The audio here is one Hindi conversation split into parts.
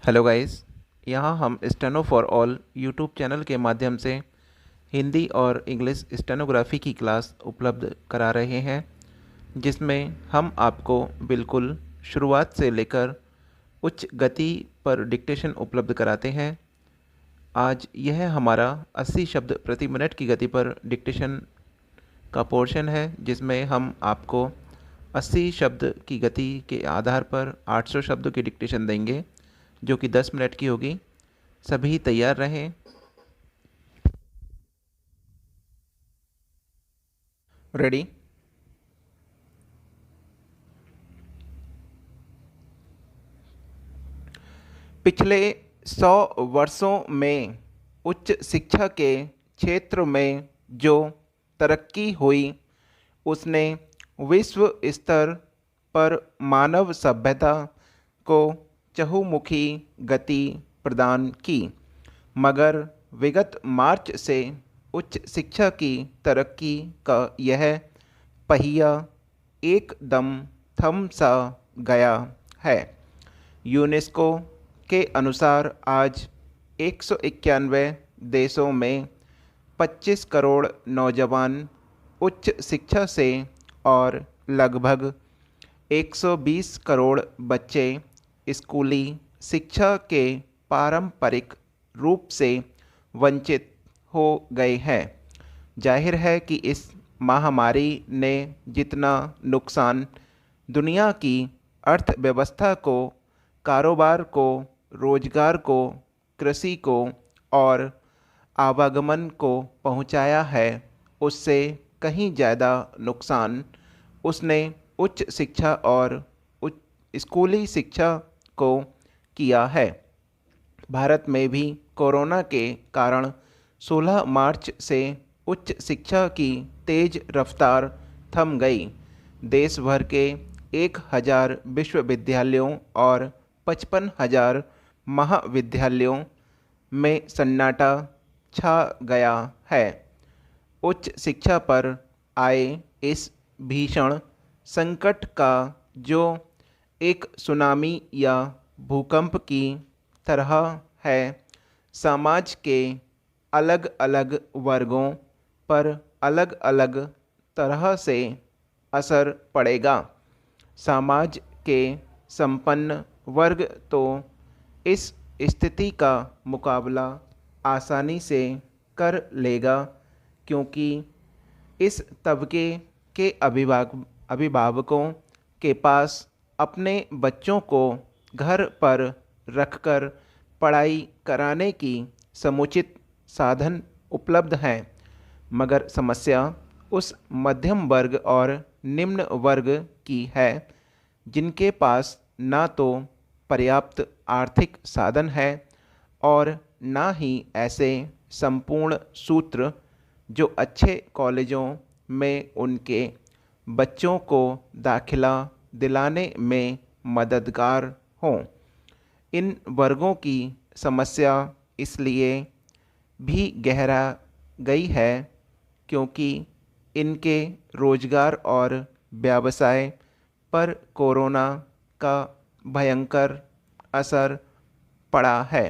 Hello guys. यहाँ हम steno for all YouTube channel के माध्यम से हिंदी और इंग्लिश स्टेनोग्राफी की क्लास उपलब्ध करा रहे हैं, जिसमें हम आपको बिल्कुल शुरुआत से लेकर उच्च गति पर डिक्टेशन उपलब्ध कराते हैं। आज यह हमारा 80 शब्द प्रति मिनट की गति पर डिक्टेशन का पोर्शन है, जिसमें हम आपको 80 शब्द की गति के आधार पर 800 शब्दों की डिक्टेशन देंगे, जो कि 10 मिनट की होगी। सभी तैयार रहें। रेडी। पिछले 100 वर्षों में उच्च शिक्षा के क्षेत्र में जो तरक्की हुई, उसने विश्व स्तर पर मानव सभ्यता को चहुमुखी गति प्रदान की। मगर विगत मार्च से उच्च शिक्षा की तरक्की का यह पहिया एकदम थम सा गया है। यूनेस्को के अनुसार आज 191 देशों में 25 करोड़ नौजवान उच्च शिक्षा से और लगभग 120 करोड़ बच्चे स्कूली शिक्षा के पारंपरिक रूप से वंचित हो गए हैं। जाहिर है कि इस महामारी ने जितना नुकसान दुनिया की अर्थव्यवस्था को, कारोबार को, रोजगार को, कृषि को और आवागमन को पहुंचाया है, उससे कहीं ज़्यादा नुकसान उसने उच्च शिक्षा और स्कूली शिक्षा को किया है। भारत में भी कोरोना के कारण 16 मार्च से उच्च शिक्षा की तेज रफ्तार थम गई। देश भर के 1000 विश्वविद्यालयों और 55,000 महाविद्यालयों में सन्नाटा छा गया है। उच्च शिक्षा पर आए इस भीषण संकट का, जो एक सुनामी या भूकंप की तरह है, समाज के अलग अलग वर्गों पर अलग अलग तरह से असर पड़ेगा। समाज के संपन्न वर्ग तो इस स्थिति का मुकाबला आसानी से कर लेगा, क्योंकि इस तबके के अभिभावकों के पास अपने बच्चों को घर पर रखकर पढ़ाई कराने की समुचित साधन उपलब्ध हैं। मगर समस्या उस मध्यम वर्ग और निम्न वर्ग की है, जिनके पास ना तो पर्याप्त आर्थिक साधन है और ना ही ऐसे संपूर्ण सूत्र जो अच्छे कॉलेजों में उनके बच्चों को दाखिला दिलाने में मददगार हों। इन वर्गों की समस्या इसलिए भी गहरा गई है क्योंकि इनके रोजगार और व्यवसाय पर कोरोना का भयंकर असर पड़ा है।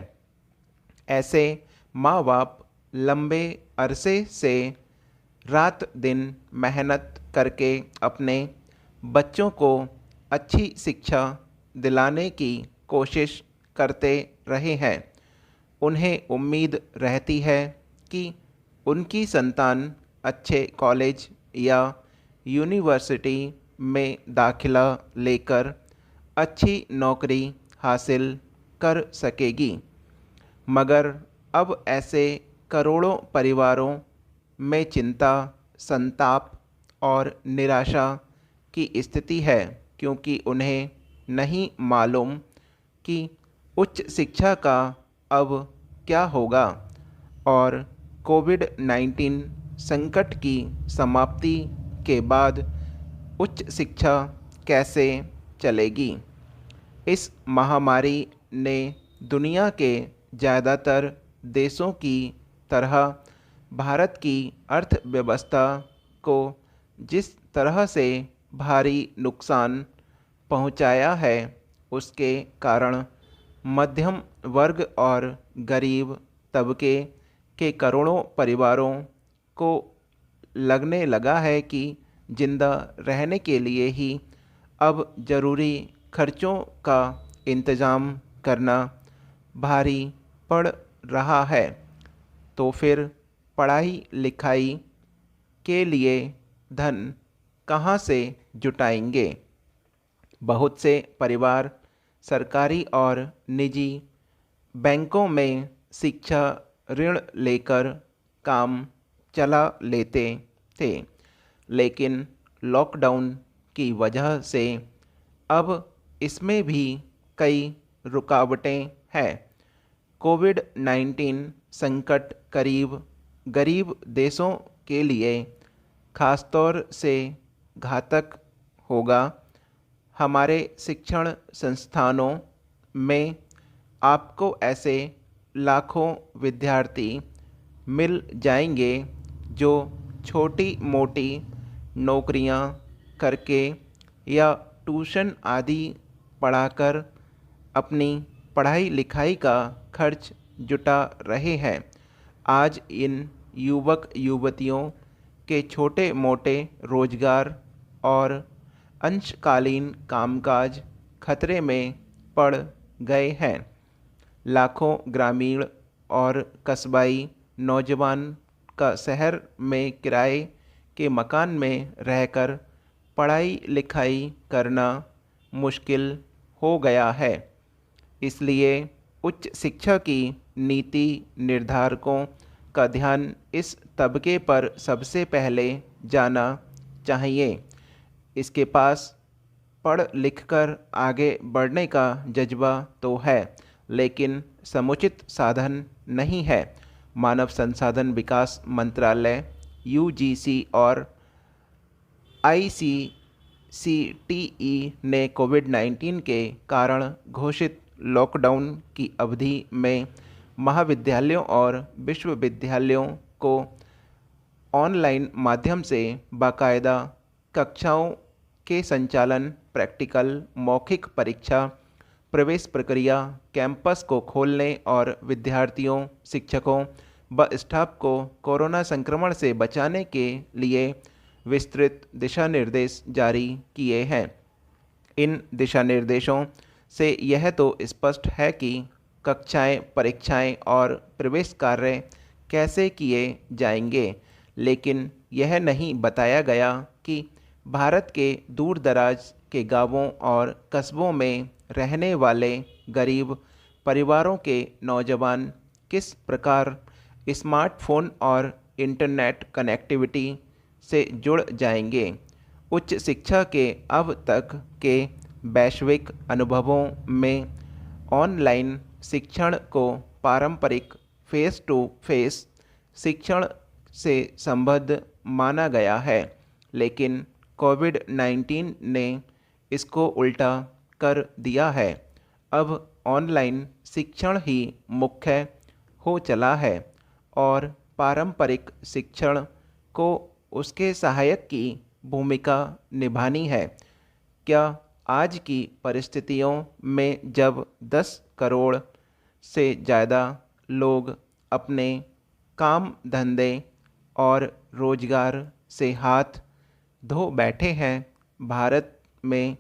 ऐसे माँ बाप लंबे अरसे से रात दिन मेहनत करके अपने बच्चों को अच्छी शिक्षा दिलाने की कोशिश करते रहे हैं। उन्हें उम्मीद रहती है कि उनकी संतान अच्छे कॉलेज या यूनिवर्सिटी में दाखिला लेकर अच्छी नौकरी हासिल कर सकेगी। मगर अब ऐसे करोड़ों परिवारों में चिंता, संताप और निराशा की स्थिति है, क्योंकि उन्हें नहीं मालूम कि उच्च शिक्षा का अब क्या होगा और कोविड-19 संकट की समाप्ति के बाद उच्च शिक्षा कैसे चलेगी। इस महामारी ने दुनिया के ज़्यादातर देशों की तरह भारत की अर्थव्यवस्था को जिस तरह से भारी नुकसान पहुंचाया है, उसके कारण मध्यम वर्ग और गरीब तबके के करोड़ों परिवारों को लगने लगा है कि जिंदा रहने के लिए ही अब ज़रूरी खर्चों का इंतज़ाम करना भारी पड़ रहा है। तो फिर पढ़ाई लिखाई के लिए धन कहाँ से जुटाएंगे? बहुत से परिवार सरकारी और निजी बैंकों में शिक्षा ऋण लेकर काम चला लेते थे, लेकिन लॉकडाउन की वजह से अब इसमें भी कई रुकावटें हैं। कोविड-19 संकट गरीब देशों के लिए खासतौर से घातक होगा। हमारे शिक्षण संस्थानों में आपको ऐसे लाखों विद्यार्थी मिल जाएंगे जो छोटी मोटी नौकरियां करके या ट्यूशन आदि पढ़ाकर अपनी पढ़ाई लिखाई का खर्च जुटा रहे हैं। आज इन युवक युवतियों के छोटे मोटे रोजगार और अंशकालीन कामकाज खतरे में पड़ गए हैं। लाखों ग्रामीण और कस्बाई नौजवान का शहर में किराए के मकान में रहकर पढ़ाई लिखाई करना मुश्किल हो गया है। इसलिए उच्च शिक्षा की नीति निर्धारकों का ध्यान इस तबके पर सबसे पहले जाना चाहिए। इसके पास पढ़ लिखकर आगे बढ़ने का जज्बा तो है, लेकिन समुचित साधन नहीं है। मानव संसाधन विकास मंत्रालय यूजीसी और आईसीसीटीई ने कोविड-19 के कारण घोषित लॉकडाउन की अवधि में महाविद्यालयों और विश्वविद्यालयों को ऑनलाइन माध्यम से बाकायदा कक्षाओं के संचालन, प्रैक्टिकल, मौखिक परीक्षा, प्रवेश प्रक्रिया, कैंपस को खोलने और विद्यार्थियों, शिक्षकों व स्टाफ को कोरोना संक्रमण से बचाने के लिए विस्तृत दिशा निर्देश जारी किए हैं। इन दिशा निर्देशों से यह तो स्पष्ट है कि कक्षाएं, परीक्षाएं और प्रवेश कार्य कैसे किए जाएंगे, लेकिन यह नहीं बताया गया कि भारत के दूर दराज के गांवों और कस्बों में रहने वाले गरीब परिवारों के नौजवान किस प्रकार स्मार्टफोन और इंटरनेट कनेक्टिविटी से जुड़ जाएंगे। उच्च शिक्षा के अब तक के वैश्विक अनुभवों में ऑनलाइन शिक्षण को पारंपरिक फेस टू फेस शिक्षण से संबद्ध माना गया है, लेकिन कोविड-19 ने इसको उल्टा कर दिया है। अब ऑनलाइन शिक्षण ही मुख्य हो चला है और पारंपरिक शिक्षण को उसके सहायक की भूमिका निभानी है। क्या आज की परिस्थितियों में जब 10 करोड़ से ज़्यादा लोग अपने काम धंधे और रोजगार से हाथ धो बैठे हैं, भारत में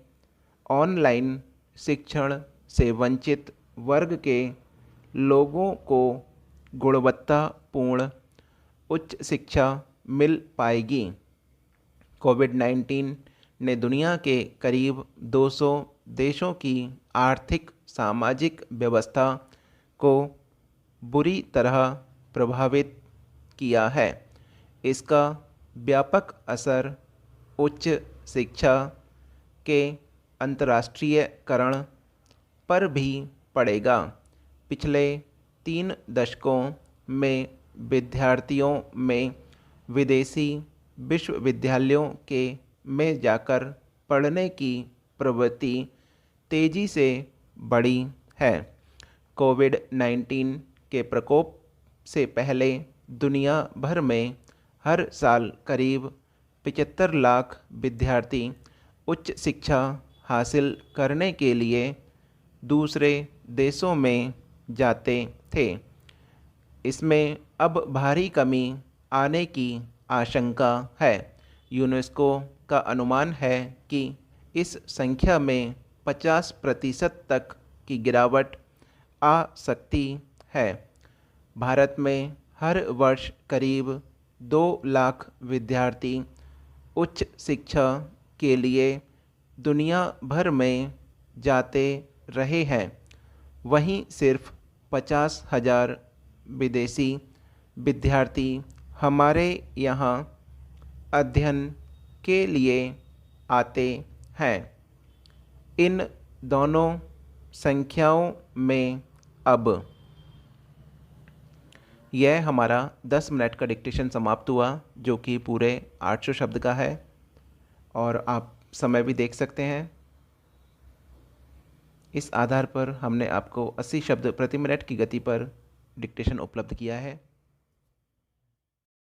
ऑनलाइन शिक्षण से वंचित वर्ग के लोगों को गुणवत्तापूर्ण उच्च शिक्षा मिल पाएगी? कोविड-19 ने दुनिया के करीब 200 देशों की आर्थिक सामाजिक व्यवस्था को बुरी तरह प्रभावित किया है। इसका व्यापक असर उच्च शिक्षा के अंतर्राष्ट्रीयकरण पर भी पड़ेगा। पिछले 3 दशकों में विद्यार्थियों में विदेशी विश्वविद्यालयों के में जाकर पढ़ने की प्रवृत्ति तेज़ी से बढ़ी है। कोविड-19 के प्रकोप से पहले दुनिया भर में हर साल करीब 75 लाख विद्यार्थी उच्च शिक्षा हासिल करने के लिए दूसरे देशों में जाते थे। इसमें अब भारी कमी आने की आशंका है। यूनेस्को का अनुमान है कि इस संख्या में 50% तक की गिरावट आ सकती है। भारत में हर वर्ष करीब 2 लाख विद्यार्थी उच्च शिक्षा के लिए दुनिया भर में जाते रहे हैं। वहीं सिर्फ 50,000 विदेशी विद्यार्थी हमारे यहाँ अध्ययन के लिए आते हैं। इन दोनों संख्याओं में अब यह हमारा 10 मिनट का डिक्टेशन समाप्त हुआ, जो कि पूरे 800 शब्द का है, और आप समय भी देख सकते हैं। इस आधार पर हमने आपको 80 शब्द प्रति मिनट की गति पर डिक्टेशन उपलब्ध किया है।